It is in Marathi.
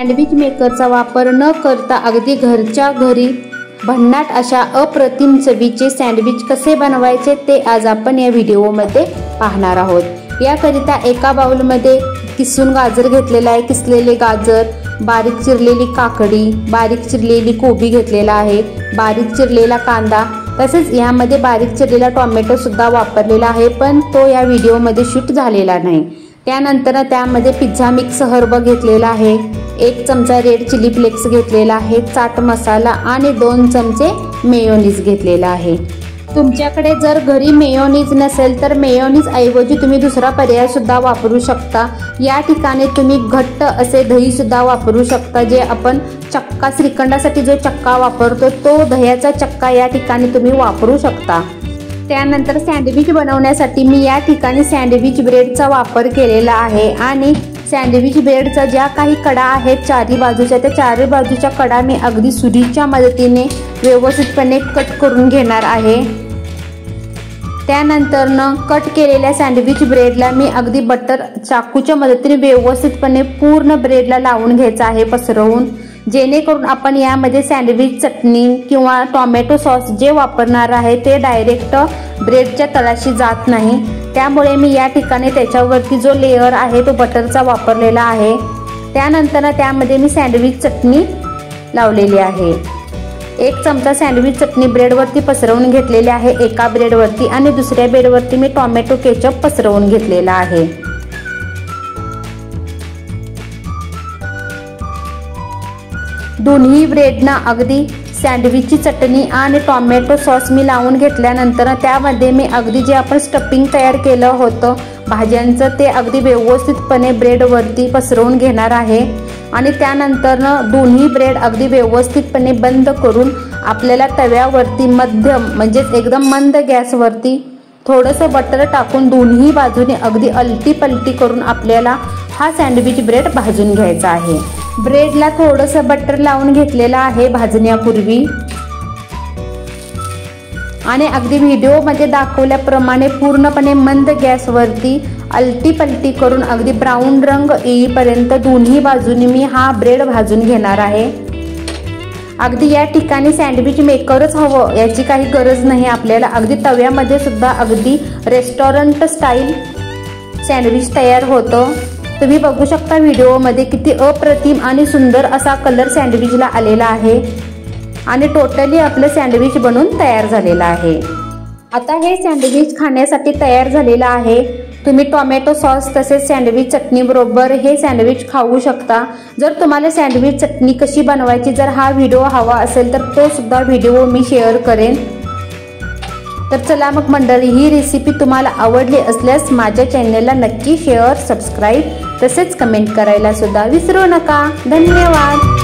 सँडविच मेकरचा वापर न करता अगदी घरच्या घरी भन्नाट अशा अप्रतिम चवीचे सँडविच कसे बनवायचे ते आज आपण या व्हिडिओमध्ये पाहणार आहोत। याकरिता एका बाउलमध्ये किसून गाजर घेतलेला आहे, किसलेले गाजर, बारीक चिरलेली काकडी, बारीक चिरलेली कोबी घेतलेला आहे, बारीक चिरलेला कांदा, तसेच यामध्ये बारीक चिरलेला टोमॅटो सुद्धा वापरलेला आहे, पण तो या व्हिडिओमध्ये शूट झालेला नाही। त्यानंतर त्यामध्ये पिझ्झा मिक्स हर्ब घेतलेला आहे, 1 चमचा रेड चिली फ्लेक्स घेतलेला आहे, चाट मसाला आणि 2 चमचे मेयोनीज घेतलेला आहे। तुमच्याकडे जर घरी मेयोनीज नसेल तर मेयोनीज ऐवजी तुम्ही दुसरा पर्याय सुद्धा वापरू शकता। या ठिकाणी तुम्ही घट्ट असे दही सुद्धा वापरू शकता, जे आपण चक्का श्रीखंडासाठी जो चक्का वापरतो तो दह्याचा चक्का या ठिकाणी तुम्ही वापरू शकता। त्यानंतर सँडविच बनवण्यासाठी मी या ठिकाणी सँडविच ब्रेडचा वापर केलेला आहे आणि सँडविच ब्रेडचा ज्या काही कडा आहेत चारी बाजूच्या, त्या चारी बाजूच्या कडा मी अगदी सुरीच्या मदतीने व्यवस्थितपणे कट करून घेणार आहे। त्यानंतर कट केलेल्या सँडविच ब्रेडला मी अगदी बटर चाकूच्या मदतीने व्यवस्थितपणे पूर्ण ब्रेडला लावून घ्यायचा आहे पसरवून, जेणेकरून आपण यामध्ये सँडविच चटणी किंवा टोमॅटो सॉस जे वापरणार आहे ते डायरेक्ट ब्रेडच्या तळाशी जात नाही। त्यामुळे मी या ठिकाणी त्याच्यावरती जो लेयर आहे तो बटरचा वापरलेला आहे। त्यानंतर त्यामध्ये मी सँडविच चटणी लावलेली आहे। 1 चमचा सँडविच चटणी ब्रेडवरती पसरवून घेतलेली आहे एका ब्रेडवरती, आणि दुसऱ्या ब्रेडवरती मी टोमॅटो केचप पसरवून घेतलेला आहे। दोन्ही ब्रेडना अगदी सँडविचची चटणी आणि टोमॅटो सॉस मी लावून घेतल्यानंतर त्यामध्ये मी अगदी जे आपण स्टफिंग तयार केलं होतं भाज्यांचं ते अगदी व्यवस्थितपणे ब्रेडवरती पसरवून घेणार आहे। आणि त्यानंतर दोन्ही ब्रेड अगदी व्यवस्थितपणे बंद करून आपल्याला तव्यावरती मध्यम म्हणजेच एकदम मंद गॅसवरती थोडंसं बटर टाकून दोन्ही बाजूने अगदी अलटी पलटी करून आपल्याला हा सँडविच ब्रेड भाजून घ्यायचा आहे। ब्रेडला थोडंसं बटर लावून घेतलेलं आहे भाजण्यापूर्वी, आणि अगदी व्हिडिओमध्ये दाखवल्याप्रमाणे पूर्णपणे मंद गॅसवरती अलटी पलटी करून अगदी ब्राऊन रंग येईपर्यंत दोन्ही बाजूनी मी हा ब्रेड भाजून घेणार आहे। अगदी या ठिकाणी सँडविच मेकरच हवं याची काही गरज नाही आपल्याला, अगदी तव्यामध्ये सुद्धा अगदी रेस्टॉरंट स्टाईल सँडविच तयार होतं। तुम्ही बघू शकता व्हिडिओमध्ये किती अप्रतिम आणि सुंदर असा कलर सँडविचला आलेला आहे, आणि टोटली आपलं सँडविच बनून तयार झालेलं आहे। आता हे सँडविच खाण्यासाठी तयार झालेलं आहे। तुम्ही टोमॅटो सॉस तसेच सँडविच चटणी बरोबर हे सँडविच खाऊ शकता। जर तुम्हाला सँडविच चटणी कशी बनवायची जर हा व्हिडिओ हवा असेल तर तो सुद्धा व्हिडिओ मी शेअर करेन। तर चला मग मंडळी, ही रेसिपी तुम्हाला आवडली असल्यास माझ्या चॅनलला नक्की शेअर, सबस्क्राईब तसेच कमेंट करायला सुद्धा विसरू नका। धन्यवाद।